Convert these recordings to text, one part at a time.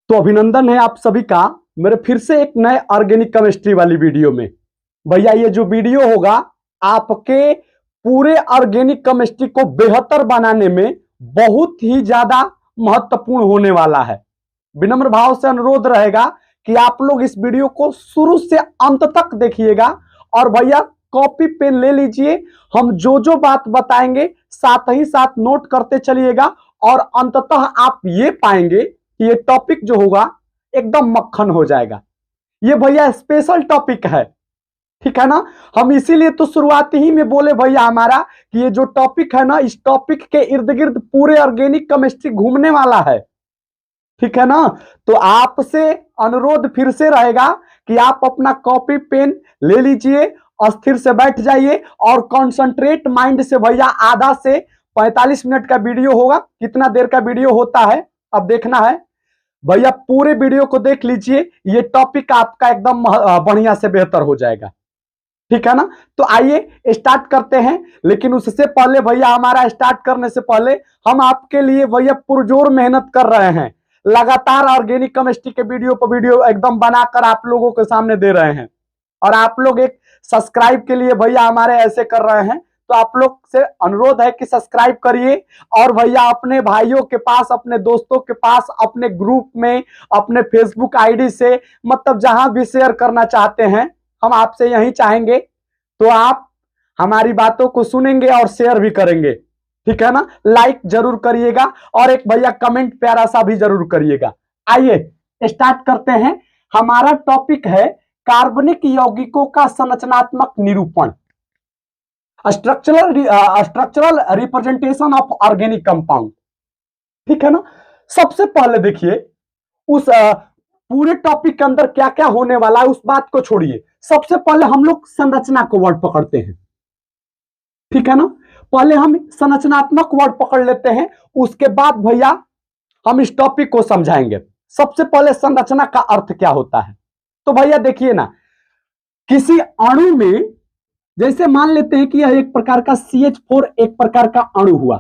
तो अभिनंदन है आप सभी का मेरे फिर से एक नए ऑर्गेनिक केमिस्ट्री वाली वीडियो में। भैया ये जो वीडियो होगा आपके पूरे ऑर्गेनिक केमिस्ट्री को बेहतर बनाने में बहुत ही ज्यादा महत्वपूर्ण होने वाला है। विनम्र भाव से अनुरोध रहेगा कि आप लोग इस वीडियो को शुरू से अंत तक देखिएगा और भैया कॉपी पेन ले लीजिए। हम जो जो बात बताएंगे साथ ही साथ नोट करते चलिएगा और अंततः आप ये पाएंगे कि ये टॉपिक जो होगा एकदम मक्खन हो जाएगा। ये भैया स्पेशल टॉपिक है, ठीक है ना। हम इसीलिए तो शुरुआती ही में बोले भैया हमारा कि ये जो टॉपिक है ना, इस टॉपिक के इर्द गिर्द पूरे ऑर्गेनिक केमिस्ट्री घूमने वाला है, ठीक है ना। तो आपसे अनुरोध फिर से रहेगा कि आप अपना कॉपी पेन ले लीजिए, अस्थिर से बैठ जाइए और कॉन्सेंट्रेट माइंड से भैया आधा से 45 मिनट का वीडियो होगा। कितना देर का वीडियो होता है अब देखना है भैया, पूरे वीडियो को देख लीजिए। ये टॉपिक आपका एकदम बढ़िया से बेहतर हो जाएगा, ठीक है ना। तो आइए स्टार्ट करते हैं, लेकिन उससे पहले भैया हमारा स्टार्ट करने से पहले हम आपके लिए भैया पुरजोर मेहनत कर रहे हैं। लगातार ऑर्गेनिक केमिस्ट्री के वीडियो पर वीडियो एकदम बनाकर आप लोगों के सामने दे रहे हैं और आप लोग एक सब्सक्राइब के लिए भैया हमारे ऐसे कर रहे हैं। तो आप लोग से अनुरोध है कि सब्सक्राइब करिए और भैया अपने भाइयों के पास, अपने दोस्तों के पास, अपने ग्रुप में, अपने फेसबुक आईडी से, मतलब जहां भी शेयर करना चाहते हैं, हम आपसे यही चाहेंगे। तो आप हमारी बातों को सुनेंगे और शेयर भी करेंगे, ठीक है ना। लाइक जरूर करिएगा और एक भैया कमेंट प्यारा सा भी जरूर करिएगा। आइए स्टार्ट करते हैं। हमारा टॉपिक है कार्बनिक यौगिकों का संरचनात्मक निरूपण, structural representation of organic compound, ठीक है ना। सबसे पहले देखिए उस पूरे टॉपिक के अंदर क्या क्या होने वाला है उस बात को छोड़िए। सबसे पहले हम लोग संरचना को वर्ड पकड़ते हैं, ठीक है ना। पहले हम संरचनात्मक वर्ड पकड़ लेते हैं, उसके बाद भैया हम इस टॉपिक को समझाएंगे। सबसे पहले संरचना का अर्थ क्या होता है। तो भैया देखिए ना, किसी अणु में जैसे मान लेते हैं कि यह एक प्रकार का CH4 एक प्रकार का अणु हुआ।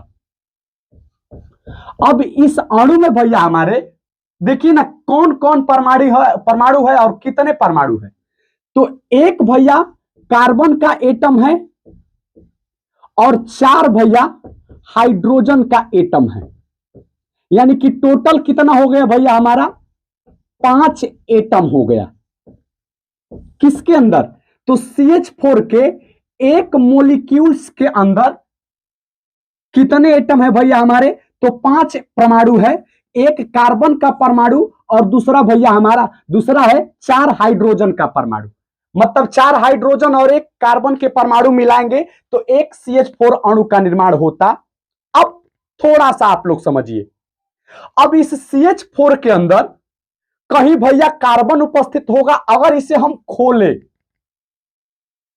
अब इस अणु में भैया हमारे देखिए ना कौन कौन परमाणु है और कितने परमाणु है। तो एक भैया कार्बन का एटम है और 4 भैया हाइड्रोजन का एटम है, यानी कि टोटल कितना हो गया भैया हमारा 5 एटम हो गया। किसके अंदर? तो CH4 के एक मोलिक्यूल्स के अंदर कितने एटम है भैया हमारे? तो 5 परमाणु है। एक कार्बन का परमाणु और दूसरा भैया हमारा दूसरा है 4 हाइड्रोजन का परमाणु। मतलब 4 हाइड्रोजन और एक कार्बन के परमाणु मिलाएंगे तो एक CH4 अणु का निर्माण होता। अब थोड़ा सा आप लोग समझिए, अब इस CH4 के अंदर कहीं भैया कार्बन उपस्थित होगा। अगर इसे हम खोलें,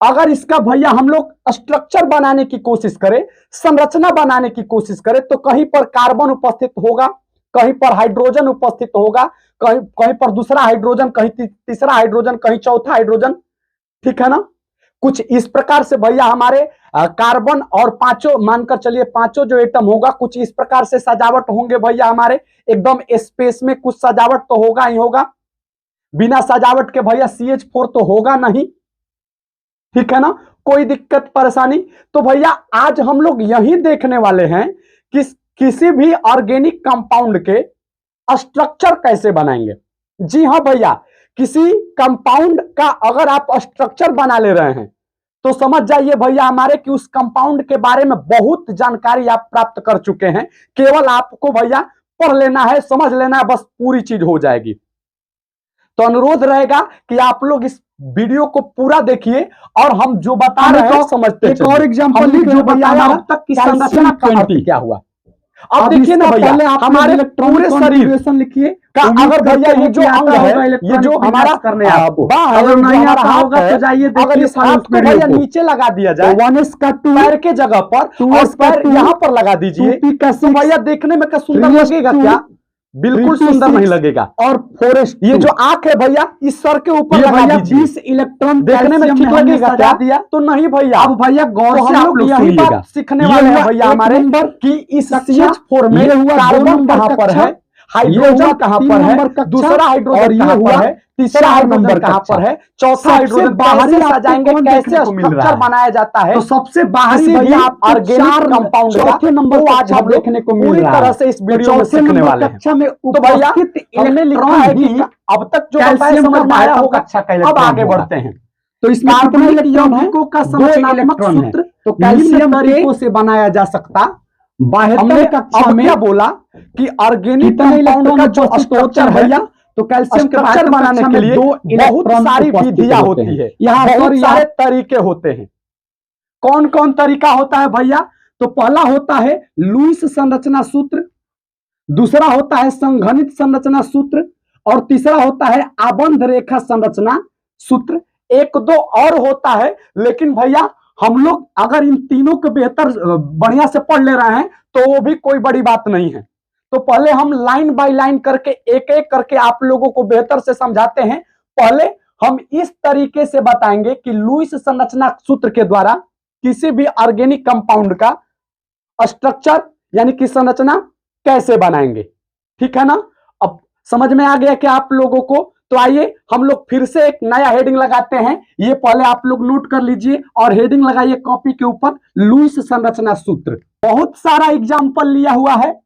अगर इसका भैया हम लोग स्ट्रक्चर बनाने की कोशिश करें, संरचना बनाने की कोशिश करें, तो कहीं पर कार्बन उपस्थित होगा, कहीं पर हाइड्रोजन उपस्थित होगा, कहीं पर दूसरा हाइड्रोजन, कहीं तीसरा हाइड्रोजन, कहीं चौथा हाइड्रोजन, ठीक है ना। कुछ इस प्रकार से भैया हमारे कार्बन और पांचों मानकर चलिए पांचों जो एटम होगा कुछ इस प्रकार से सजावट होंगे भैया हमारे। एकदम स्पेस में कुछ सजावट तो होगा ही होगा, बिना सजावट के भैया CH4 तो होगा नहीं, ठीक है ना। कोई दिक्कत परेशानी? तो भैया आज हम लोग यही देखने वाले हैं कि किसी भी ऑर्गेनिक कंपाउंड के स्ट्रक्चर कैसे बनाएंगे। जी हाँ भैया, किसी कंपाउंड का अगर आप स्ट्रक्चर बना ले रहे हैं तो समझ जाइए भैया हमारे कि उस कंपाउंड के बारे में बहुत जानकारी आप प्राप्त कर चुके हैं। केवल आपको भैया पढ़ लेना है, समझ लेना है, बस पूरी चीज हो जाएगी। तो अनुरोध रहेगा कि आप लोग इस वीडियो को पूरा देखिए और हम जो बता रहे हैं समझते हैं। एक और एग्जांपल जो बताया अब तक की संरचना का अर्थ क्या हुआ। अब देखिए ना भैया हमारे पूरे शरीर लिखिए का अगर भैया ये जो अंग है, ये जो हमारा करने आपको अगर नहीं आ रहा होगा तो जाइए देखिए, इस हाथ को भैया नीचे लगा दिया जाए 1s का 2 पैर के जगह पर और पैर यहाँ पर लगा दीजिए तो भैया देखने में क्या सुंदर लगेगा? क्या बिल्कुल सुंदर नहीं लगेगा। और फॉरेस्ट ये जो आंख है भैया इस सर के ऊपर लगा दीजिए, 20 इलेक्ट्रॉन देखने में ठीक लगेगा क्या? दिया तो नहीं भैया। अब भैया गौर से आप लोग यही बात सीखने वाले हैं भैया हमारे कि इस CH4 में कार्बन कहां पर है, हाइड्रोजन कहाँ पर है, दूसरा हाइड्रोजन कहाँ पर है, तीसरा हाइड्रोजन कहाँ पर है, चौथा हाइड्रोजन बाहरी सजाएंगे, कैसे स्ट्रक्चर बनाया जाता है, तो सबसे बाहरी भैया ऑर्गेनिक कंपाउंड चौथे नंबर को आज हम देखने को मिल रहा है। पूरी तरह से इस वीडियो में सीखने वाले हैं। तो भैया हमने लिखा है कि अब तक जो बताया समझ में आया होगा, अब आगे बढ़ते हैं। तो इसमें कार्बनिक यौगिकों का संरचनात्मक सूत्र तो कैल्शियम तरीकों से बनाया जा सकता। हमने कक्षा में क्या बोला कि ऑर्गेनिक कंपाउंड का जो स्ट्रक्चर है भैया, तो कैल्शियम स्ट्रक्चर बनाने के लिए बहुत सारी विधियां होती है, यहाँ बहुत सारे तरीके होते हैं। कौन कौन तरीका होता है भैया? तो पहला होता है लुईस संरचना सूत्र, दूसरा होता है संघनित संरचना सूत्र, और तीसरा होता है आबंध रेखा संरचना सूत्र। एक दो और होता है, लेकिन भैया हम लोग अगर इन तीनों को बेहतर बढ़िया से पढ़ ले रहे हैं तो वो भी कोई बड़ी बात नहीं है। तो पहले हम लाइन बाय लाइन करके एक एक करके आप लोगों को बेहतर से समझाते हैं। पहले हम इस तरीके से बताएंगे कि लुईस संरचना सूत्र के द्वारा किसी भी ऑर्गेनिक कंपाउंड का स्ट्रक्चर यानी कि संरचना कैसे बनाएंगे। ठीक है ना? अब समझ में आ गया कि आप लोगों को? तो आइए हम लोग फिर से एक नया हेडिंग लगाते हैं। ये पहले आप लोग नोट कर लीजिए और हेडिंग लगाइए कॉपी के ऊपर, लुईस संरचना सूत्र। बहुत सारा एग्जाम्पल लिया हुआ है,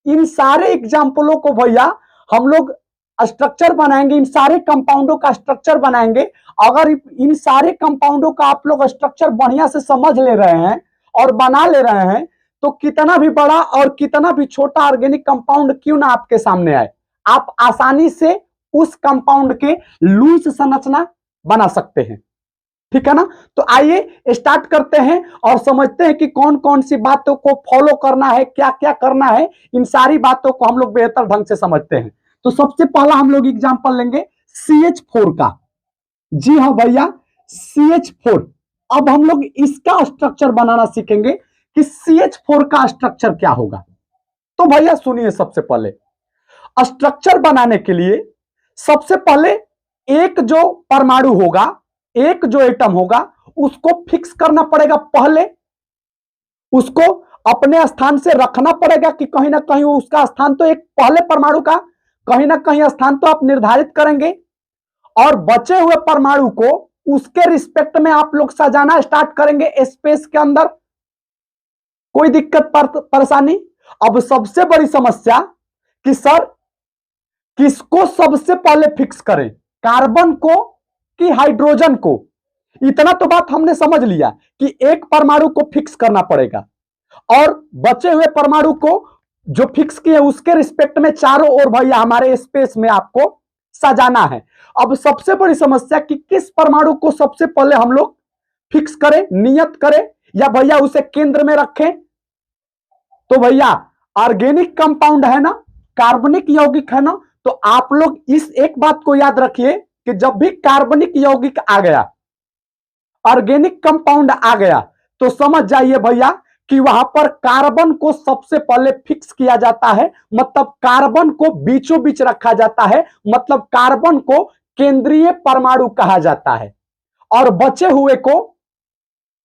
इन सारे एग्जाम्पलों को भैया हम लोग स्ट्रक्चर बनाएंगे, इन सारे कंपाउंडों का स्ट्रक्चर बनाएंगे। अगर इन सारे कंपाउंडों का आप लोग स्ट्रक्चर बढ़िया से समझ ले रहे हैं और बना ले रहे हैं, तो कितना भी बड़ा और कितना भी छोटा ऑर्गेनिक कंपाउंड क्यों ना आपके सामने आए, आप आसानी से उस कंपाउंड के लुईस संरचना बना सकते हैं। ठीक है ना? तो आइए स्टार्ट करते हैं और समझते हैं कि कौन कौन सी बातों को फॉलो करना है, क्या क्या करना है। इन सारी बातों को हम लोग बेहतर ढंग से समझते हैं। तो सबसे पहला हम लोग एग्जांपल लेंगे CH4 का। जी हाँ भैया, CH4। अब हम लोग इसका स्ट्रक्चर बनाना सीखेंगे कि CH4 का स्ट्रक्चर क्या होगा। तो भैया सुनिए, सबसे पहले स्ट्रक्चर बनाने के लिए सबसे पहले एक जो परमाणु होगा, एक जो एटम होगा, उसको फिक्स करना पड़ेगा। पहले उसको अपने स्थान से रखना पड़ेगा कि कहीं ना कहीं उसका स्थान, तो एक पहले परमाणु का कहीं ना कहीं स्थान तो आप निर्धारित करेंगे, और बचे हुए परमाणु को उसके रिस्पेक्ट में आप लोग सजाना स्टार्ट करेंगे स्पेस के अंदर। कोई दिक्कत परेशानी? अब सबसे बड़ी समस्या कि सर किसको सबसे पहले फिक्स करें, कार्बन को कि हाइड्रोजन को? इतना तो बात हमने समझ लिया कि एक परमाणु को फिक्स करना पड़ेगा और बचे हुए परमाणु को जो फिक्स किए उसके रिस्पेक्ट में चारों ओर भैया हमारे स्पेस में आपको सजाना है। अब सबसे बड़ी समस्या कि किस परमाणु को सबसे पहले हम लोग फिक्स करें, नियत करें, या भैया उसे केंद्र में रखें। तो भैया ऑर्गेनिक कंपाउंड है ना, कार्बनिक यौगिक है ना, तो आप लोग इस एक बात को याद रखिए कि जब भी कार्बनिक यौगिक आ गया, ऑर्गेनिक कंपाउंड आ गया, तो समझ जाइए भैया कि वहां पर कार्बन को सबसे पहले फिक्स किया जाता है। मतलब कार्बन को बीचों बीच रखा जाता है, मतलब कार्बन को केंद्रीय परमाणु कहा जाता है, और बचे हुए को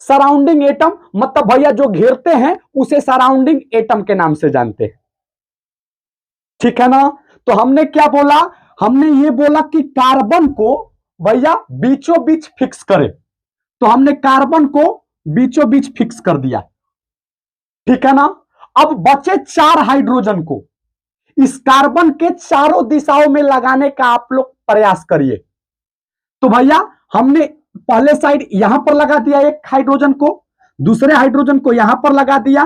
सराउंडिंग एटम, मतलब भैया जो घेरते हैं उसे सराउंडिंग एटम के नाम से जानते हैं। ठीक है ना? तो हमने क्या बोला? हमने ये बोला कि कार्बन को भैया बीचों बीच फिक्स करें, तो हमने कार्बन को बीचों बीच फिक्स कर दिया। ठीक है ना? अब बचे 4 हाइड्रोजन को इस कार्बन के चारों दिशाओं में लगाने का आप लोग प्रयास करिए। तो भैया हमने पहले साइड यहां पर लगा दिया एक हाइड्रोजन को, दूसरे हाइड्रोजन को यहां पर लगा दिया,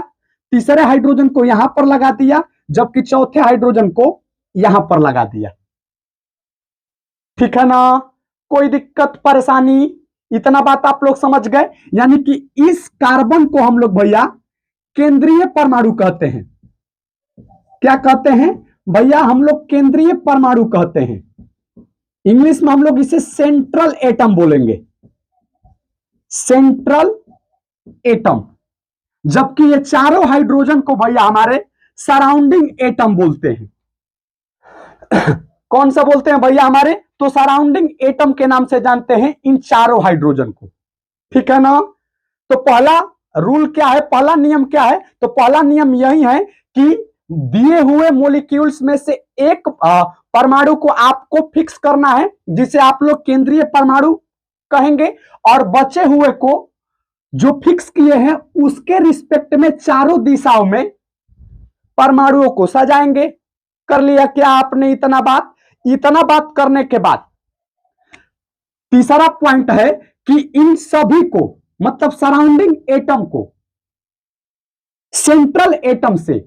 तीसरे हाइड्रोजन को यहां पर लगा दिया, जबकि चौथे हाइड्रोजन को यहां पर लगा दिया। ठीक है ना? कोई दिक्कत परेशानी? इतना बात आप लोग समझ गए? यानी कि इस कार्बन को हम लोग भैया केंद्रीय परमाणु कहते हैं। क्या कहते हैं भैया? हम लोग केंद्रीय परमाणु कहते हैं। इंग्लिश में हम लोग इसे सेंट्रल एटम बोलेंगे, सेंट्रल एटम। जबकि ये चारों हाइड्रोजन को भैया हमारे सराउंडिंग एटम बोलते हैं। कौन सा बोलते हैं भैया हमारे? तो सराउंडिंग एटम के नाम से जानते हैं इन चारों हाइड्रोजन को। ठीक है ना? तो पहला रूल क्या है, पहला नियम क्या है? तो पहला नियम यही है कि दिए हुए मॉलिक्यूल्स में से एक परमाणु को आपको फिक्स करना है, जिसे आप लोग केंद्रीय परमाणु कहेंगे, और बचे हुए को जो फिक्स किए हैं उसके रिस्पेक्ट में चारों दिशाओं में परमाणुओं को सजाएंगे। कर लिया क्या आपने? इतना बात करने के बाद तीसरा पॉइंट है कि इन सभी को, मतलब सराउंडिंग एटम को सेंट्रल एटम से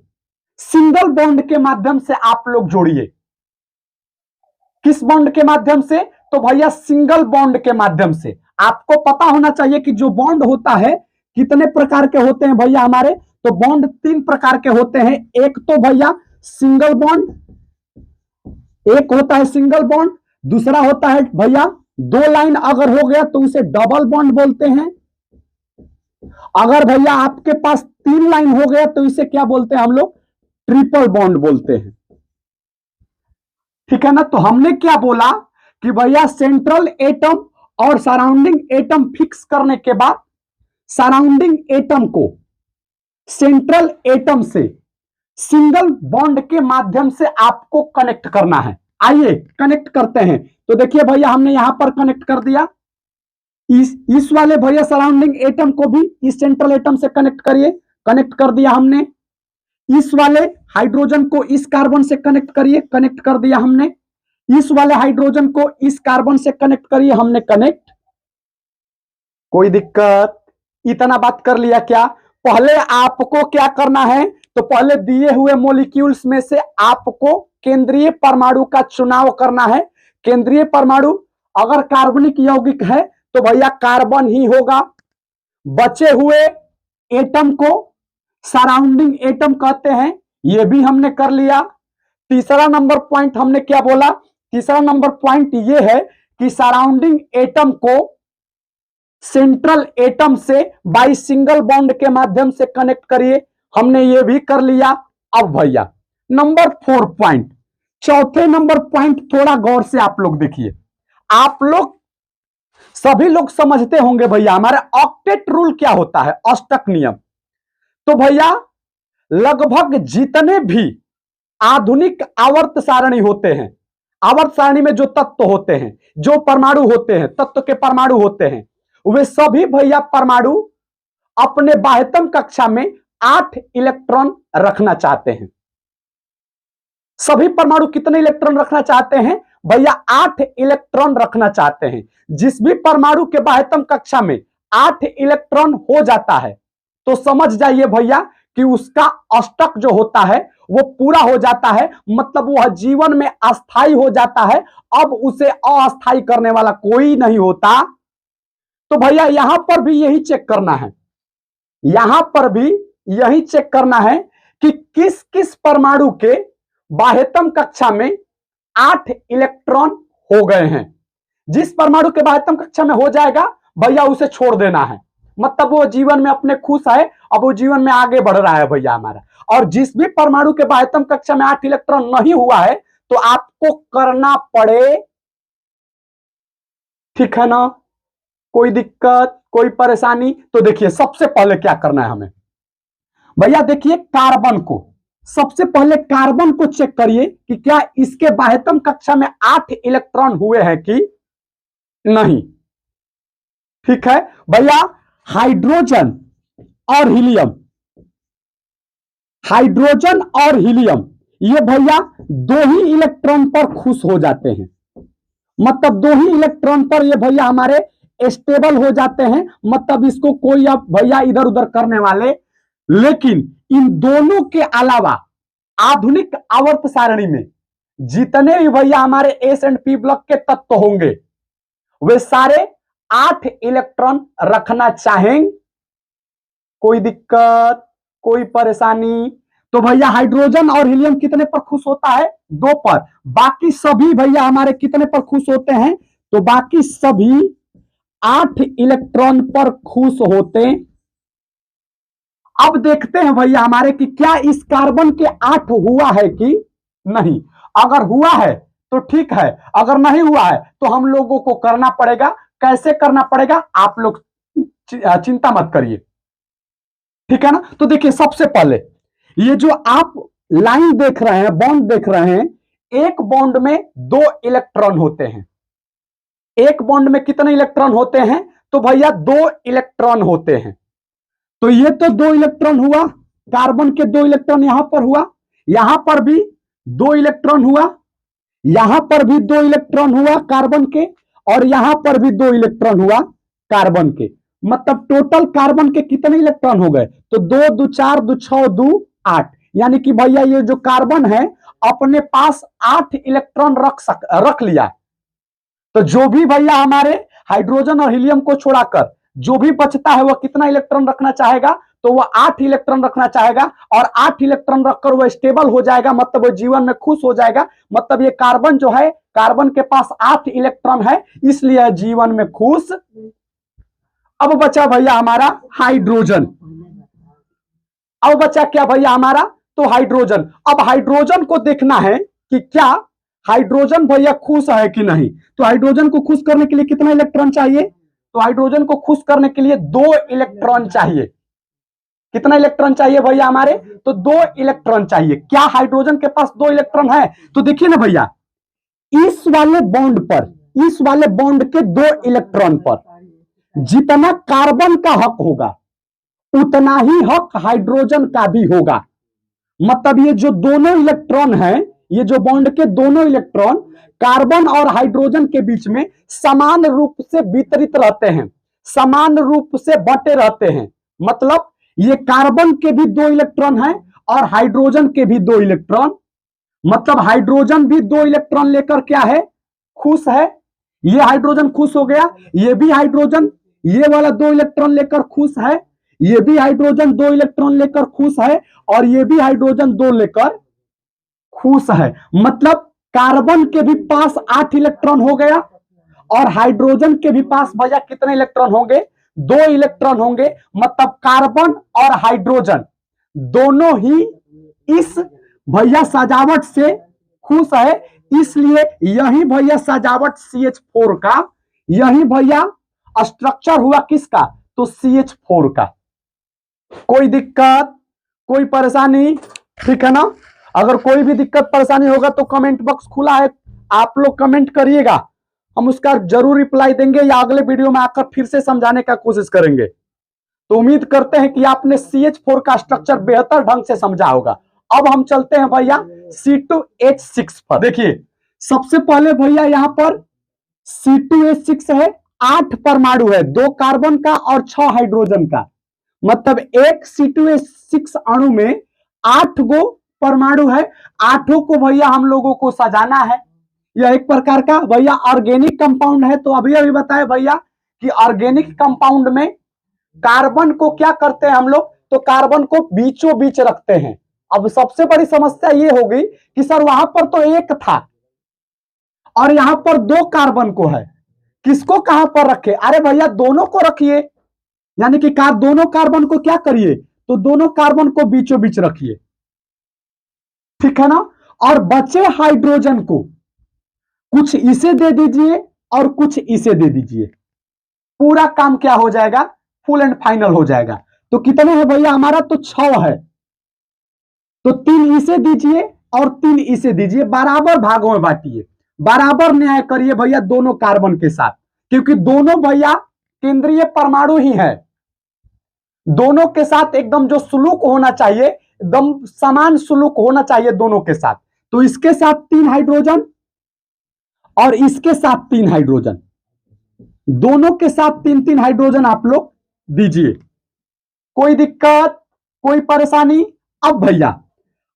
सिंगल बॉन्ड के माध्यम से आप लोग जोड़िए। किस बॉन्ड के माध्यम से? तो भैया सिंगल बॉन्ड के माध्यम से। आपको पता होना चाहिए कि जो बॉन्ड होता है कितने प्रकार के होते हैं भैया हमारे। तो बॉन्ड 3 प्रकार के होते हैं। एक तो भैया सिंगल बॉन्ड, एक होता है सिंगल बॉन्ड, दूसरा होता है भैया 2 लाइन अगर हो गया तो उसे डबल बॉन्ड बोलते हैं। अगर भैया आपके पास 3 लाइन हो गया तो इसे क्या बोलते हैं हम लोग? ट्रिपल बॉन्ड बोलते हैं। ठीक है ना? तो हमने क्या बोला कि भैया सेंट्रल एटम और सराउंडिंग एटम फिक्स करने के बाद सराउंडिंग एटम को सेंट्रल एटम से सिंगल बॉन्ड के माध्यम से आपको कनेक्ट करना है। आइए कनेक्ट करते हैं। तो देखिए भैया हमने यहां पर कनेक्ट कर दिया। इस वाले भैया सराउंडिंग एटम को भी इस सेंट्रल एटम से कनेक्ट करिए। कनेक्ट कर दिया हमने। इस वाले हाइड्रोजन को इस कार्बन से कनेक्ट करिए। कनेक्ट कर दिया हमने। इस वाले हाइड्रोजन को इस कार्बन से कनेक्ट करिए। हमने कनेक्ट। कोई दिक्कत? इतना बात कर लिया क्या? पहले आपको क्या करना है? तो पहले दिए हुए मॉलिक्यूल्स में से आपको केंद्रीय परमाणु का चुनाव करना है। केंद्रीय परमाणु अगर कार्बनिक यौगिक है तो भैया कार्बन ही होगा। बचे हुए एटम को सराउंडिंग एटम कहते हैं। यह भी हमने कर लिया। तीसरा नंबर पॉइंट हमने क्या बोला? तीसरा नंबर पॉइंट यह है कि सराउंडिंग एटम को सेंट्रल एटम से बाई सिंगल बॉन्ड के माध्यम से कनेक्ट करिए। हमने ये भी कर लिया। अब भैया नंबर 4 पॉइंट, चौथे नंबर पॉइंट थोड़ा गौर से आप लोग देखिए। आप लोग सभी लोग समझते होंगे भैया हमारे ऑक्टेट रूल क्या होता है, अष्टक नियम। तो भैया लगभग जितने भी आधुनिक आवर्त सारणी होते हैं, आवर्त सारणी में जो तत्व होते हैं, जो परमाणु होते हैं, तत्व के परमाणु होते हैं, वे सभी भैया परमाणु अपने बाह्यतम कक्षा में 8 इलेक्ट्रॉन रखना चाहते हैं। सभी परमाणु कितने इलेक्ट्रॉन रखना चाहते हैं भैया? 8 इलेक्ट्रॉन रखना चाहते हैं। जिस भी परमाणु के बाह्यतम कक्षा में 8 इलेक्ट्रॉन हो जाता है तो समझ जाइए भैया कि उसका अष्टक जो होता है वो पूरा हो जाता है, मतलब वह जीवन में अस्थाई हो जाता है। अब उसे अस्थाई करने वाला कोई नहीं होता। तो भैया यहां पर भी यही चेक करना है, यहां पर भी यही चेक करना है कि किस किस परमाणु के बाह्यतम कक्षा में 8 इलेक्ट्रॉन हो गए हैं। जिस परमाणु के बाह्यतम कक्षा में हो जाएगा भैया उसे छोड़ देना है, मतलब वो जीवन में अपने खुश है, अब वो जीवन में आगे बढ़ रहा है भैया हमारा। और जिस भी परमाणु के बाह्यतम कक्षा में 8 इलेक्ट्रॉन नहीं हुआ है तो आपको करना पड़े। ठीक है ना? कोई दिक्कत, कोई परेशानी? तो देखिए सबसे पहले क्या करना है हमें भैया, देखिए कार्बन को, सबसे पहले कार्बन को चेक करिए कि क्या इसके बाह्यतम कक्षा में 8 इलेक्ट्रॉन हुए हैं कि नहीं। ठीक है भैया, हाइड्रोजन और हीलियम, हाइड्रोजन और हीलियम ये भैया 2 ही इलेक्ट्रॉन पर खुश हो जाते हैं, मतलब 2 ही इलेक्ट्रॉन पर ये भैया हमारे स्टेबल हो जाते हैं, मतलब इसको कोई अब भैया इधर उधर करने वाले। लेकिन इन दोनों के अलावा आधुनिक आवर्त सारणी में जितने भी भैया हमारे एस एंड पी ब्लॉक के तत्व होंगे वे सारे 8 इलेक्ट्रॉन रखना चाहेंगे। कोई दिक्कत, कोई परेशानी? तो भैया हाइड्रोजन और हीलियम कितने पर खुश होता है? 2 पर। बाकी सभी भैया हमारे कितने पर खुश होते हैं? तो बाकी सभी 8 इलेक्ट्रॉन पर खुश होते। अब देखते हैं भैया हमारे कि क्या इस कार्बन के 8 हुआ है कि नहीं। अगर हुआ है तो ठीक है, अगर नहीं हुआ है तो हम लोगों को करना पड़ेगा। कैसे करना पड़ेगा आप लोग चिंता मत करिए। ठीक है ना? तो देखिए सबसे पहले ये जो आप लाइन देख रहे हैं, बॉन्ड देख रहे हैं, एक बॉन्ड में 2 इलेक्ट्रॉन होते हैं। एक बॉन्ड में कितने इलेक्ट्रॉन होते हैं? तो भैया 2 इलेक्ट्रॉन होते हैं। तो ये तो 2 इलेक्ट्रॉन हुआ, कार्बन के 2 इलेक्ट्रॉन यहां पर हुआ, यहां पर भी 2 इलेक्ट्रॉन हुआ, यहां पर भी 2 इलेक्ट्रॉन हुआ कार्बन के, और यहां पर भी 2 इलेक्ट्रॉन हुआ कार्बन के। मतलब टोटल कार्बन के कितने इलेक्ट्रॉन हो गए? तो 2 2 4 2 6 2 8, यानी कि भैया ये जो कार्बन है अपने पास 8 इलेक्ट्रॉन रख लिया। तो जो भी भैया हमारे हाइड्रोजन और हीलियम को छोड़ाकर जो भी बचता है वह कितना इलेक्ट्रॉन रखना चाहेगा? तो वह 8 इलेक्ट्रॉन रखना चाहेगा, और 8 इलेक्ट्रॉन रखकर वह स्टेबल हो जाएगा, मतलब वह जीवन में खुश हो जाएगा। मतलब ये कार्बन जो है, कार्बन के पास 8 इलेक्ट्रॉन है, इसलिए जीवन में खुश। अब बचा भैया हमारा हाइड्रोजन। अब बचा क्या भैया हमारा? तो हाइड्रोजन। अब हाइड्रोजन को देखना है कि क्या हाइड्रोजन भैया खुश है कि नहीं। तो हाइड्रोजन को खुश करने के लिए कितना इलेक्ट्रॉन चाहिए? तो हाइड्रोजन को खुश करने के लिए 2 इलेक्ट्रॉन चाहिए। कितना इलेक्ट्रॉन चाहिए भैया हमारे? तो 2 इलेक्ट्रॉन चाहिए। क्या हाइड्रोजन के पास 2 इलेक्ट्रॉन है? तो देखिए ना भैया, इस वाले बॉन्ड पर, इस वाले बॉन्ड के 2 इलेक्ट्रॉन पर जितना कार्बन का हक होगा उतना ही हक हाइड्रोजन का भी होगा। मतलब ये जो दोनों इलेक्ट्रॉन हैं, ये जो बॉन्ड के दोनों इलेक्ट्रॉन कार्बन और हाइड्रोजन के बीच में समान रूप से वितरित रहते हैं, समान रूप से बटे रहते हैं। मतलब ये कार्बन के भी 2 इलेक्ट्रॉन हैं और हाइड्रोजन के भी 2 इलेक्ट्रॉन। मतलब हाइड्रोजन भी 2 इलेक्ट्रॉन लेकर क्या है? खुश है। ये हाइड्रोजन खुश हो गया, ये भी हाइड्रोजन ये वाला 2 इलेक्ट्रॉन लेकर खुश है, ये भी हाइड्रोजन 2 इलेक्ट्रॉन लेकर खुश है, और ये भी हाइड्रोजन 2 लेकर खुश है। मतलब कार्बन के भी पास 8 इलेक्ट्रॉन हो गया, और हाइड्रोजन के भी पास भैया कितने इलेक्ट्रॉन होंगे? 2 इलेक्ट्रॉन होंगे। मतलब कार्बन और हाइड्रोजन दोनों ही इस भैया सजावट से खुश है, इसलिए यही भैया सजावट CH4 का, यही भैया स्ट्रक्चर हुआ किसका? तो CH4 का। कोई दिक्कत, कोई परेशानी? ठीक है ना। अगर कोई भी दिक्कत परेशानी होगा तो कमेंट बॉक्स खुला है, आप लोग कमेंट करिएगा, हम उसका जरूर रिप्लाई देंगे, या अगले वीडियो में आकर फिर से समझाने का कोशिश करेंगे। तो उम्मीद करते हैं कि आपने CH4 का स्ट्रक्चर बेहतर ढंग से समझा होगा। अब हम चलते हैं भैया C2H6 पर। देखिए सबसे पहले भैया यहां पर C2H6 है, 8 परमाणु है, 2 कार्बन का और 6 हाइड्रोजन का। मतलब एक C2H6 अणु में 8 गो परमाणु है, 8 को भैया हम लोगों को सजाना है। यह एक प्रकार का भैया ऑर्गेनिक कंपाउंड है। तो अभी अभी बताए भैया कि ऑर्गेनिक कंपाउंड में कार्बन को क्या करते हैं हम लोग? तो कार्बन को बीचों बीच रखते हैं। अब सबसे बड़ी समस्या ये होगी कि सर वहां पर तो एक था और यहां पर 2 कार्बन को है, किसको कहां पर रखे? अरे भैया दोनों को रखिए, यानी कि दोनों कार्बन को क्या करिए? तो दोनों कार्बन को बीचों बीच रखिए, ठीक है ना। और बचे हाइड्रोजन को कुछ इसे दे दीजिए और कुछ इसे दे दीजिए, पूरा काम क्या हो जाएगा? फुल एंड फाइनल हो जाएगा। तो कितने हैं भैया हमारा? तो 6 है। तो 3 इसे दीजिए और 3 इसे दीजिए, बराबर भागों में बांटिए, बराबर न्याय करिए भैया दोनों कार्बन के साथ, क्योंकि दोनों भैया केंद्रीय परमाणु ही है। दोनों के साथ एकदम जो सुलूक होना चाहिए, एकदम समान सुलूक होना चाहिए दोनों के साथ। तो इसके साथ 3 हाइड्रोजन और इसके साथ 3 हाइड्रोजन, दोनों के साथ 3-3 हाइड्रोजन आप लोग दीजिए। कोई दिक्कत, कोई परेशानी? अब भैया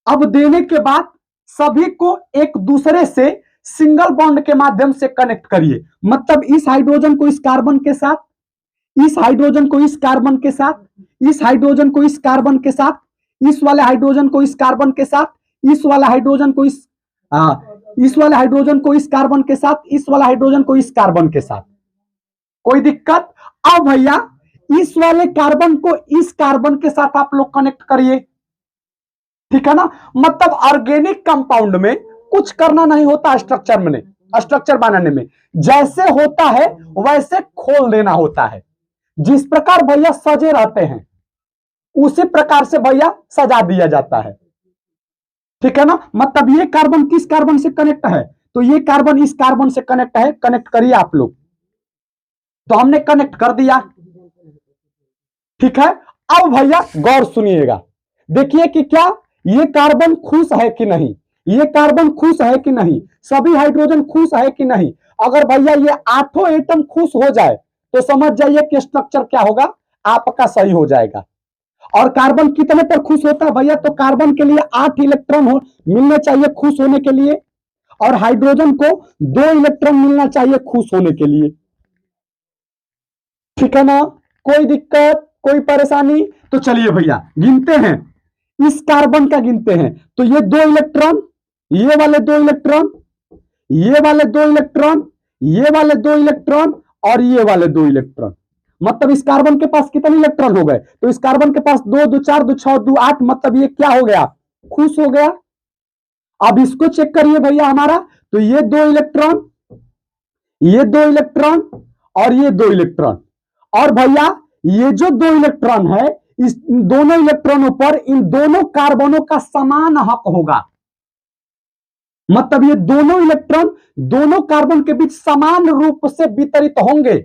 अब देने के बाद सभी को एक दूसरे से सिंगल बॉन्ड के माध्यम से कनेक्ट करिए। मतलब इस हाइड्रोजन को इस कार्बन के साथ, इस हाइड्रोजन को इस कार्बन के साथ, इस हाइड्रोजन को इस कार्बन के साथ, इस वाले हाइड्रोजन को इस कार्बन के साथ, इस वाला हाइड्रोजन को इस वाले हाइड्रोजन को इस कार्बन के साथ, इस वाला हाइड्रोजन को इस कार्बन के साथ। कोई दिक्कत? अब भैया इस वाले कार्बन को इस कार्बन के साथ आप लोग कनेक्ट करिए, ठीक है ना। मतलब ऑर्गेनिक कंपाउंड में कुछ करना नहीं होता स्ट्रक्चर बनाने में, जैसे होता है वैसे खोल देना होता है। जिस प्रकार भैया सजे रहते हैं उसी प्रकार से भैया सजा दिया जाता है। ठीक है ना। मतलब ये कार्बन किस कार्बन से कनेक्ट है, तो ये कार्बन इस कार्बन से कनेक्ट है। कनेक्ट करिए आप लोग, तो हमने कनेक्ट कर दिया। ठीक है, अब भैया गौर सुनिएगा, देखिए कि क्या ये कार्बन खुश है कि नहीं, ये कार्बन खुश है कि नहीं, सभी हाइड्रोजन खुश है कि नहीं। अगर भैया ये आठों एटम खुश हो जाए तो समझ जाइए कि स्ट्रक्चर क्या होगा, आपका सही हो जाएगा। और कार्बन कितने पर खुश होता है भैया, तो कार्बन के लिए 8 इलेक्ट्रॉन हो मिलने चाहिए खुश होने के लिए, और हाइड्रोजन को 2 इलेक्ट्रॉन मिलना चाहिए खुश होने के लिए। ठीक है ना, कोई दिक्कत कोई परेशानी। तो चलिए भैया गिनते हैं, इस कार्बन का गिनते हैं। तो ये 2 इलेक्ट्रॉन, ये वाले 2 इलेक्ट्रॉन, ये वाले 2 इलेक्ट्रॉन, ये वाले 2 इलेक्ट्रॉन और ये वाले 2 इलेक्ट्रॉन। मतलब इस कार्बन के पास कितने इलेक्ट्रॉन हो गए, तो इस कार्बन के पास 2 2 4 2 6 2 8, मतलब ये क्या हो गया, खुश हो गया। अब इसको चेक करिए भैया हमारा, तो ये 2 इलेक्ट्रॉन, ये 2 इलेक्ट्रॉन और ये 2 इलेक्ट्रॉन, और भैया ये जो 2 इलेक्ट्रॉन है, इस दोनों इलेक्ट्रॉनों पर इन दोनों कार्बनों का समान हक होगा। मतलब ये दोनों इलेक्ट्रॉन दोनों कार्बन के बीच समान रूप से वितरित होंगे।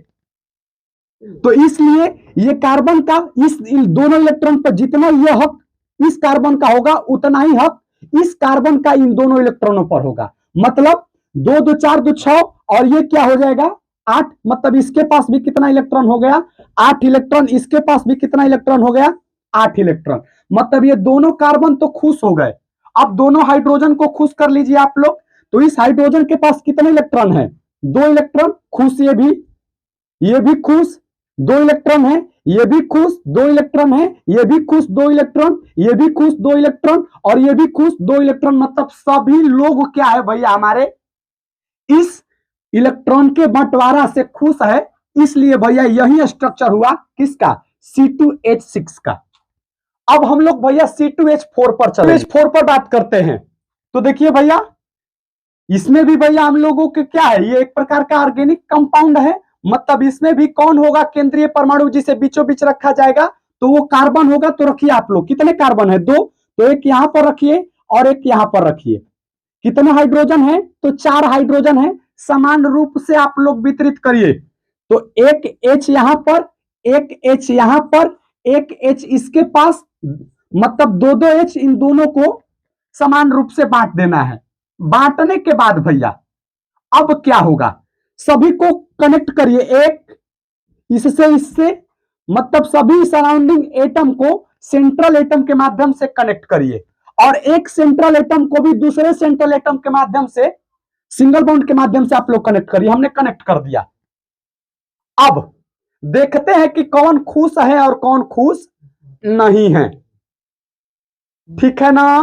तो इसलिए ये कार्बन का इस इन दोनों इलेक्ट्रॉन पर जितना यह हक इस कार्बन का होगा, उतना ही हक इस कार्बन का इन दोनों इलेक्ट्रॉनों पर होगा। मतलब 2 2 4 2 6 और ये क्या हो जाएगा 8, मतलब इसके पास भी कितना इलेक्ट्रॉन हो गया, 8 इलेक्ट्रॉन, इसके पास भी कितना इलेक्ट्रॉन हो गया, 8 इलेक्ट्रॉन। मतलब ये दोनों कार्बन तो खुश हो गए। अब दोनों हाइड्रोजन को खुश कर लीजिए आप लोग, तो इस हाइड्रोजन के पास कितने इलेक्ट्रॉन है, 2 इलेक्ट्रॉन, खुश ये भी खुश, 2 इलेक्ट्रॉन है, ये भी खुश, 2 इलेक्ट्रॉन है, ये भी खुश, 2 इलेक्ट्रॉन, ये भी खुश, 2 इलेक्ट्रॉन और ये भी खुश, 2 इलेक्ट्रॉन। मतलब सभी लोग क्या है भैया हमारे इस इलेक्ट्रॉन के बंटवारा से खुश है। इसलिए भैया यही स्ट्रक्चर हुआ किसका, C2H6 का। अब हम लोग भैया C2H4 पर चले, H4 पर बात करते हैं। तो देखिए भैया इसमें भी भैया हम लोगों के क्या है, ये एक प्रकार का ऑर्गेनिक कंपाउंड है। मतलब इसमें भी कौन होगा केंद्रीय परमाणु जिसे बीचों बीच रखा जाएगा, तो वो कार्बन होगा। तो रखिए आप लोग, कितने कार्बन है, 2, तो एक यहां पर रखिए और एक यहां पर रखिए। कितने हाइड्रोजन है, तो 4 हाइड्रोजन है। समान रूप से आप लोग वितरित करिए, तो एक H यहां पर, एक H यहां पर, एक H इसके पास, मतलब 2 2 H इन दोनों को समान रूप से बांट देना है। बांटने के बाद भैया अब क्या होगा, सभी को कनेक्ट करिए, एक इससे, मतलब सभी सराउंडिंग एटम को सेंट्रल एटम के माध्यम से कनेक्ट करिए, और एक सेंट्रल एटम को भी दूसरे सेंट्रल एटम के माध्यम से सिंगल बॉन्ड के माध्यम से आप लोग कनेक्ट करिए। हमने कनेक्ट कर दिया। अब देखते हैं कि कौन खुश है और कौन खुश नहीं है। ठीक है ना,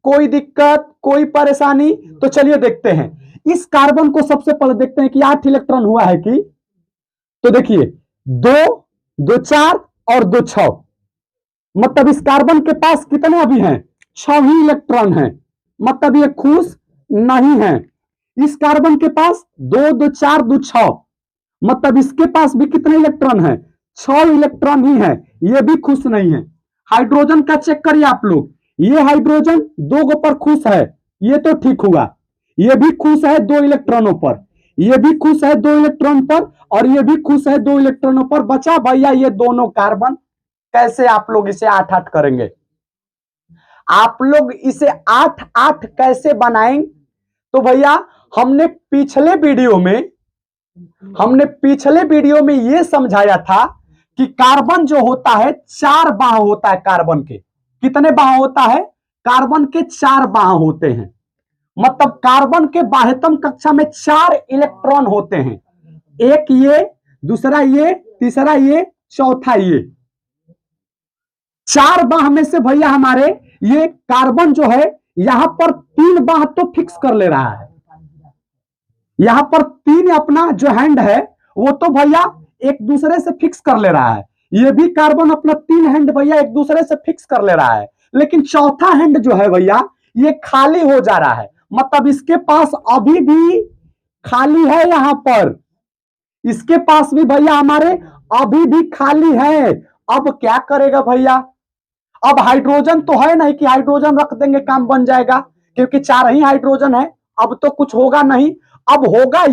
कोई दिक्कत कोई परेशानी। तो चलिए देखते हैं, इस कार्बन को सबसे पहले देखते हैं कि 8 इलेक्ट्रॉन हुआ है कि, तो देखिए 2 2 4 और 2 6, मतलब इस कार्बन के पास कितने अभी हैं, 6 ही इलेक्ट्रॉन हैं। मतलब ये खुश नहीं है। इस कार्बन के पास 2 2 4 2 6, मतलब इसके पास भी कितने इलेक्ट्रॉन हैं, 6 इलेक्ट्रॉन ही है। ये भी खुश नहीं है। हाइड्रोजन का चेक करिए आप लोग, ये हाइड्रोजन 2 पर खुश है, ये तो ठीक हुआ। ये भी खुश है 2 इलेक्ट्रॉनों पर, ये भी खुश है 2 इलेक्ट्रॉन पर, और ये भी खुश है 2 इलेक्ट्रॉनों पर। बचा भैया ये दोनों कार्बन। कैसे आप लोग इसे 8 8 करेंगे, आप लोग इसे 8 8 कैसे बनाएंगे, तो भैया हमने पिछले वीडियो में यह समझाया था कि कार्बन जो होता है 4 बाह होता है। कार्बन के कितने बाह होता है, कार्बन के 4 बाह होते हैं। मतलब कार्बन के बाह्यतम कक्षा में 4 इलेक्ट्रॉन होते हैं, एक ये, दूसरा ये, तीसरा ये, चौथा ये। 4 बाह में से भैया हमारे ये कार्बन जो है यहां पर 3 बाह तो फिक्स कर ले रहा है। यहां पर 3 अपना जो हैंड है वो तो भैया एक दूसरे से फिक्स कर ले रहा है। ये भी कार्बन अपना 3 हैंड भैया एक दूसरे से फिक्स कर ले रहा है। लेकिन चौथा हैंड जो है भैया ये खाली हो जा रहा है। मतलब इसके पास अभी भी खाली है, यहां पर इसके पास भी भैया हमारे अभी भी खाली है। अब क्या करेगा भैया, अब हाइड्रोजन तो है नहीं कि हाइड्रोजन रख देंगे काम बन जाएगा। क्योंकि 4 ही हाइड्रोजन है। अब तो कुछ होगा नहीं, अब होगा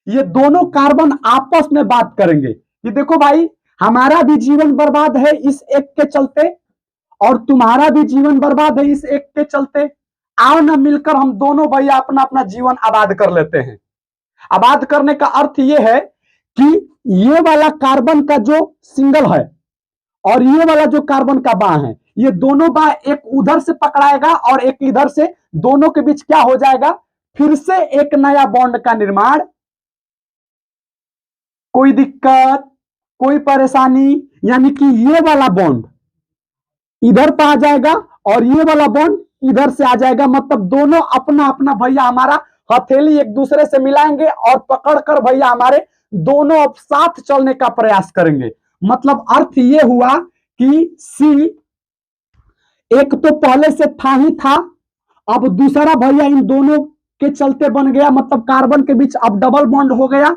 ये दोनों कार्बन आपस में बात करेंगे कि देखो भाई, हमारा भी जीवन बर्बाद है इस एक के चलते, और तुम्हारा भी जीवन बर्बाद है इस एक के चलते। आओ ना मिलकर हम दोनों भैया अपना अपना जीवन आबाद कर लेते हैं। आबाद करने का अर्थ यह है कि ये वाला कार्बन का जो सिंगल है और ये वाला जो कार्बन का बाह है, ये दोनों बाह एक उधर से पकड़ाएगा और एक इधर से, दोनों के बीच क्या हो जाएगा, फिर से एक नया बॉन्ड का निर्माण। कोई दिक्कत, कोई परेशानी, यानी कि ये वाला बॉन्ड इधर पे आ जाएगा और ये वाला बॉन्ड इधर से आ जाएगा। मतलब दोनों अपना अपना भैया हमारा हथेली एक दूसरे से मिलाएंगे और पकड़कर भैया हमारे दोनों अब साथ चलने का प्रयास करेंगे। मतलब अर्थ ये हुआ कि सी एक तो पहले से था ही था, अब दूसरा भैया इन दोनों के चलते बन गया। मतलब कार्बन के बीच अब डबल बॉन्ड हो गया।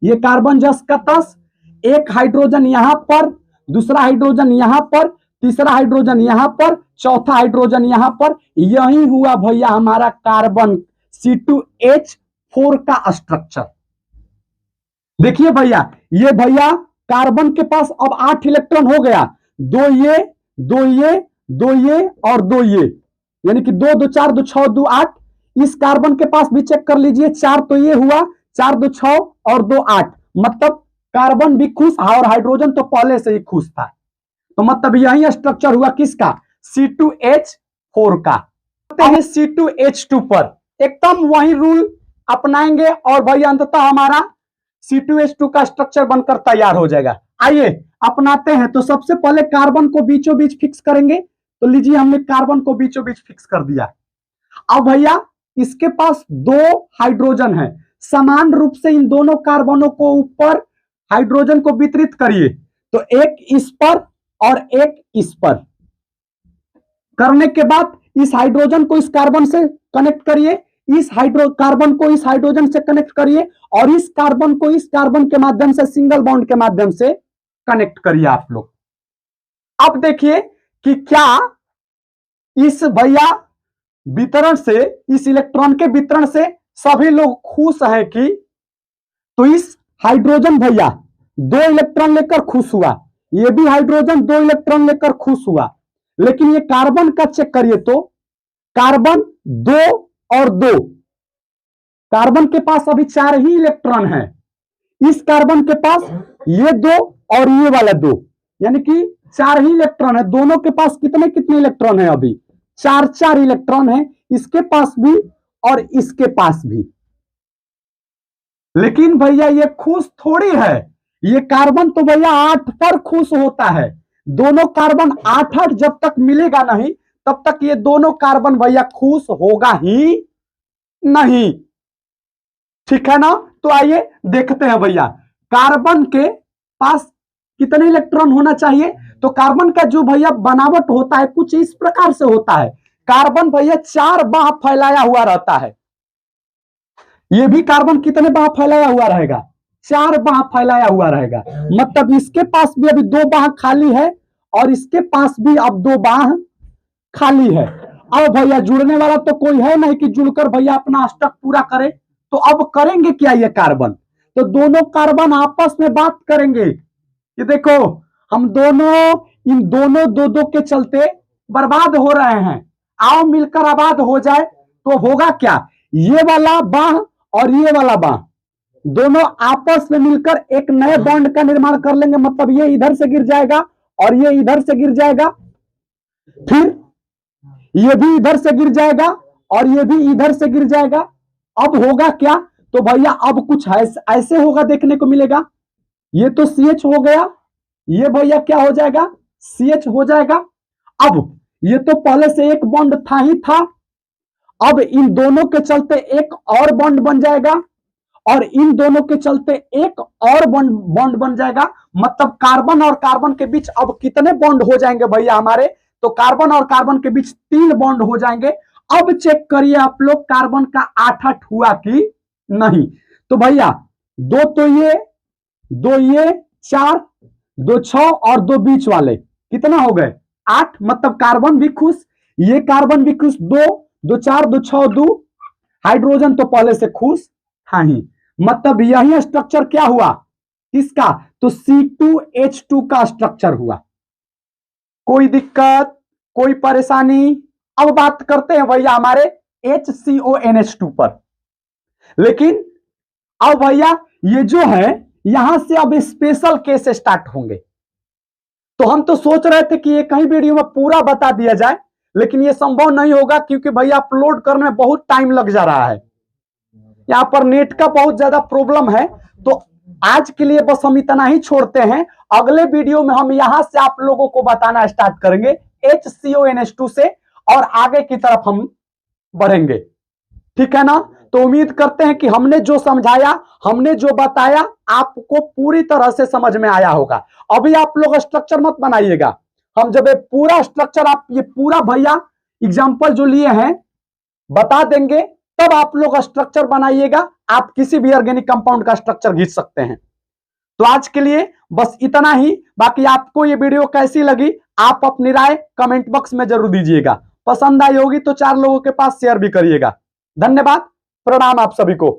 ये कार्बन जस का तस, एक हाइड्रोजन यहां पर, दूसरा हाइड्रोजन यहां पर, तीसरा हाइड्रोजन यहां पर, चौथा हाइड्रोजन यहां पर। यही हुआ भैया हमारा कार्बन C2H4 का स्ट्रक्चर। देखिए भैया, ये भैया कार्बन के पास अब 8 इलेक्ट्रॉन हो गया, 2 ये 2 ये 2 ये और 2 ये, यानी कि 2 2 4 2 6 2 8। इस कार्बन के पास भी चेक कर लीजिए, 4 तो ये हुआ, 4 2 6 और 2 8। मतलब कार्बन भी खुश और हाइड्रोजन तो पहले से ही खुश था। तो मतलब यही स्ट्रक्चर हुआ किसका, C2H4 का। C2H2 पर एकदम वही रूल अपनाएंगे और भाई अंततः हमारा C2H2 का स्ट्रक्चर बनकर तैयार हो जाएगा। आइए अपनाते हैं। तो सबसे पहले कार्बन को बीचों बीच फिक्स करेंगे। तो लीजिए, हमने कार्बन को बीचों बीच फिक्स कर दिया। अब भैया इसके पास 2 हाइड्रोजन है, समान रूप से इन दोनों कार्बनों को ऊपर हाइड्रोजन को वितरित करिए। तो एक इस पर और एक इस पर करने के बाद इस हाइड्रोजन को इस कार्बन से कनेक्ट करिए, इस कार्बन को इस हाइड्रोजन से कनेक्ट करिए और इस कार्बन को इस कार्बन के माध्यम से, सिंगल बॉन्ड के माध्यम से कनेक्ट करिए आप लोग। अब देखिए कि क्या इस भैया वितरण से, इस इलेक्ट्रॉन के वितरण से सभी लोग खुश हैं कि, तो इस हाइड्रोजन भैया 2 इलेक्ट्रॉन लेकर खुश हुआ, ये भी हाइड्रोजन 2 इलेक्ट्रॉन लेकर खुश हुआ। लेकिन ये कार्बन का चेक करिए तो कार्बन 2 और 2, कार्बन के पास अभी 4 ही इलेक्ट्रॉन है। इस कार्बन के पास ये 2 और ये वाला 2, यानी कि 4 ही इलेक्ट्रॉन है। दोनों के पास कितने कितने इलेक्ट्रॉन है, अभी 4 इलेक्ट्रॉन है, इसके पास भी और इसके पास भी। लेकिन भैया ये खुश थोड़ी है, ये कार्बन तो भैया 8 पर खुश होता है। दोनों कार्बन 8 जब तक मिलेगा नहीं तब तक ये दोनों कार्बन भैया खुश होगा ही नहीं। ठीक है ना। तो आइए देखते हैं भैया, कार्बन के पास कितने इलेक्ट्रॉन होना चाहिए। तो कार्बन का जो भैया बनावट होता है कुछ इस प्रकार से होता है। कार्बन भैया 4 बाह फैलाया हुआ रहता है। ये भी कार्बन कितने बाह फैलाया हुआ रहेगा, 4 बाह फैलाया हुआ रहेगा। मतलब इसके पास भी अभी 2 बाह खाली है और इसके पास भी अब 2 बाह खाली है। अब भैया जुड़ने वाला तो कोई है नहीं कि जुड़कर भैया अपना अष्टक पूरा करे। तो अब करेंगे क्या ये कार्बन, तो दोनों कार्बन आपस में बात करेंगे कि देखो हम दोनों, इन दोनों 2-2 के चलते बर्बाद हो रहे हैं, आओ मिलकर आबाद हो जाए। तो होगा क्या, ये वाला बाह और ये वाला बाह दोनों आपस में मिलकर एक नए बॉन्ड का निर्माण कर लेंगे। मतलब ये इधर से गिर जाएगा और ये इधर से गिर जाएगा, फिर ये भी इधर से गिर जाएगा और ये भी इधर से गिर जाएगा। अब होगा क्या, तो भैया अब कुछ ऐसे होगा देखने को मिलेगा। ये तो CH हो गया, ये भैया क्या हो जाएगा, CH हो जाएगा। अब ये तो पहले से एक बॉन्ड था ही था, अब इन दोनों के चलते एक और बॉन्ड बन जाएगा और इन दोनों के चलते एक और बॉन्ड बन जाएगा। मतलब कार्बन और कार्बन के बीच अब कितने बॉन्ड हो जाएंगे भैया हमारे, तो कार्बन और कार्बन के बीच 3 बॉन्ड हो जाएंगे। अब चेक करिए आप लोग कार्बन का 8-8 हुआ कि नहीं। तो भैया 2 तो ये 2 ये 4 2 6 और 2 बीच वाले कितना हो गए 8। मतलब कार्बन भी खुश, ये कार्बन भी खुश, 2 दो चार दो छह दो, हाइड्रोजन तो पहले से खुश हाँ ही, मतलब यही स्ट्रक्चर क्या हुआ किसका, तो C2H2 का स्ट्रक्चर हुआ। कोई दिक्कत, कोई परेशानी? अब बात करते हैं भैया हमारे HCONH2 पर। लेकिन अब भैया ये जो है यहां से अब स्पेशल केस स्टार्ट होंगे। तो हम तो सोच रहे थे कि ये कहीं वीडियो में पूरा बता दिया जाए, लेकिन ये संभव नहीं होगा क्योंकि भैया अपलोड करने में बहुत टाइम लग जा रहा है, यहां पर नेट का बहुत ज्यादा प्रॉब्लम है। तो आज के लिए बस हम इतना ही छोड़ते हैं, अगले वीडियो में हम यहां से आप लोगों को बताना स्टार्ट करेंगे HCONH2 से, और आगे की तरफ हम बढ़ेंगे, ठीक है ना। तो उम्मीद करते हैं कि हमने जो समझाया, हमने जो बताया आपको पूरी तरह से समझ में आया होगा। अभी आप लोग स्ट्रक्चर मत बनाइएगा, हम जब ये पूरा स्ट्रक्चर आप ये पूरा भैया एग्जांपल जो लिए हैं बता देंगे, तब आप लोग स्ट्रक्चर बनाइएगा। आप किसी भी ऑर्गेनिक कंपाउंड का स्ट्रक्चर खींच सकते हैं। तो आज के लिए बस इतना ही। बाकी आपको ये वीडियो कैसी लगी आप अपनी राय कमेंट बॉक्स में जरूर दीजिएगा। पसंद आई होगी तो 4 लोगों के पास शेयर भी करिएगा। धन्यवाद, प्रणाम आप सभी को।